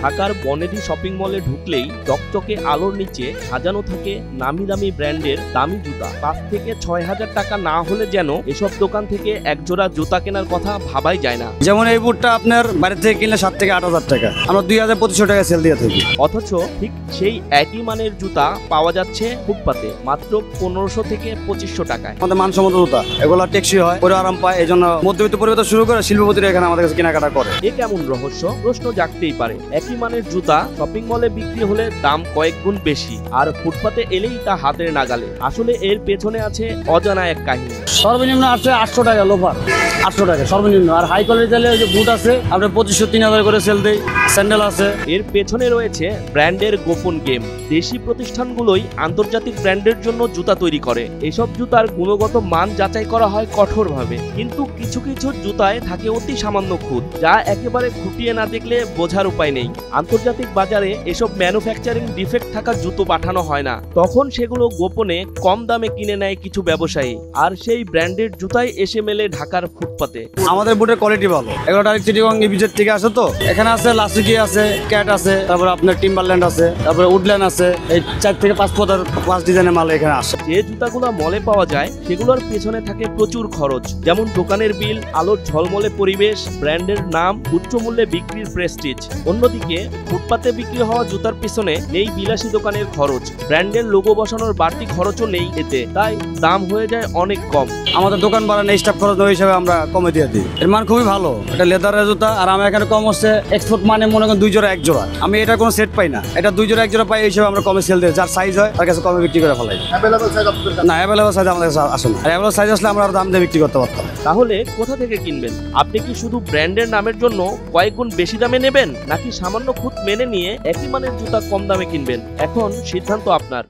ঢাকার বনেদি শপিং মলে ঢুকলেই চকচকে আলোর নিচে সাজানো থাকে নামি দামি ব্র্যান্ডের দামি জুতা। ৫ থেকে ৬ হাজার টাকা না হলে যেন এসব দোকান থেকে একজোড়া জুতা কেনার কথা ভাবাই যায় না। যেমন এই বুটটা আপনার বাইরে থেকে কিনলে ৭ থেকে ৮ হাজার টাকা, আমরা ২,২৫০ টাকা সেল দিয়ে থাকি। অথচ ঠিক সেই একই মানের জুতা পাওয়া যাচ্ছে ফুটপাতে মাত্র ১৫০০ থেকে ২৫০০ টাকায়। আমাদের মানসম্মত জুতা, এগুলো টেকসই হয়, পরে আরাম পায়। এই জন্য মধ্যবিত্ত পরিবার শুরু করে শিল্পপতিরা এখানে আমাদের কাছে কেনাকাটা করে। এ কেমন রহস্য? প্রশ্ন জাগতেই পারে। একই মানের জুতা শপিং মলে বিক্রি হলে দাম কয়েক গুণ বেশি, আর ফুটপাতে এলেই তা হাতের নাগালে। আসলে এর পেছনে আছে অজানা এক কাহিনী। সর্বনিম্ন আছে ৮০০ টাকা লোফার, ৮০০ টাকা সর্বনিম্ন। আর হাই কোয়ালিটি যে বুট আছে আমরা ২৫০০-৩,০০০ করে সেল দেই। স্যান্ডেল আছে। এর পেছনে রয়েছে ব্র্যান্ডের গোপন গেম। দেশি প্রতিষ্ঠানগুলোই আন্তর্জাতিক ব্র্যান্ডের জন্য জুতা তৈরি করে। এসব জুতার গুণগত মান যাচাই করা হয় কঠোরভাবে, কিন্তু কিছু কিছু জুতায় থাকে অতি সামান্য খুঁত, যা একেবারে খুঁটিয়ে না দেখলে বোঝার উপায় নেই। আন্তর্জাতিক বাজারে এসব ম্যানুফ্যাকচারিং ডিফেক্ট থাকা জুতো পাঠানো হয় না, তখন সেগুলো গোপনে কম দামে কিনে নেয় কিছু ব্যবসায়ী, আর সেই ব্র্যান্ডের জুতাই এসে মেলে ঢাকার ফুটপাতে। আমাদের বুটের কোয়ালিটি ভালো। এগুলো ডাইরেক্ট চিটিগং ইপিজেড থেকে আসে। তো এখানে আছে লাসিকি আছে, ক্যাট আছে, তারপর আপনার টিম্বারল্যান্ড আছে, তারপরে উডল্যান্ড আছে। এই ৪ থেকে ৫ পদার ৫ ডিজাইনের মাল এখানে আসে। যে জুতাগুলো মলে পাওয়া যায় সেগুলোর পেছনে থাকে প্রচুর খরচ, যেমন দোকানের বিল, আলোর ঝলমলে পরিবেশ, ব্র্যান্ডের নাম, উচ্চ মূল্যে বিক্রির প্রেস্টিজ। অন্যদিকে ফুটপাতে বিক্রি হওয়া জুতার পিছনে নেই বিলাসী দোকানের খরচ, ব্র্যান্ডের লোগো বসানোর বাড়তি খরচও নেই এতে, তাই দাম হয়ে যায় অনেক কম। আমাদের দোকান ভাড়া নেই, স্টাফ খরচ ওই হিসাবে আমরা কমে দিয়ে দিই। এর মান খুবই ভালো। এটা লেদারের জুতা, আর আমার এখানে কম হচ্ছে এক্সপোর্ট মানে মনে করেন ২ জোড়া ১ জোড়া। আমি এটা কোনো সেট পাই না, এটা ২ জোড়া ১ জোড়া পাই, এই হিসাবে আমরা কমে সেল দিই। যার সাইজ হয় তার কাছে কমে বিক্রি করে ফেলাই। না, অ্যাভেলেবল সাইজ আমাদের কাছে আসে না। আর অ্যাভেলেবল সাইজ আসলে আমরা আরো দাম দিয়ে বিক্রি করতে পারতাম। তাহলে কোথা থেকে কিনবেন? আপনি কি শুধু ব্র্যান্ডের নামের জন্য কয়েক গুণ বেশি দামে নেবেন, নাকি সামান্য খুঁত মেনে নিয়ে একই মানের জুতা কম দামে কিনবেন? এখন সিদ্ধান্ত আপনার।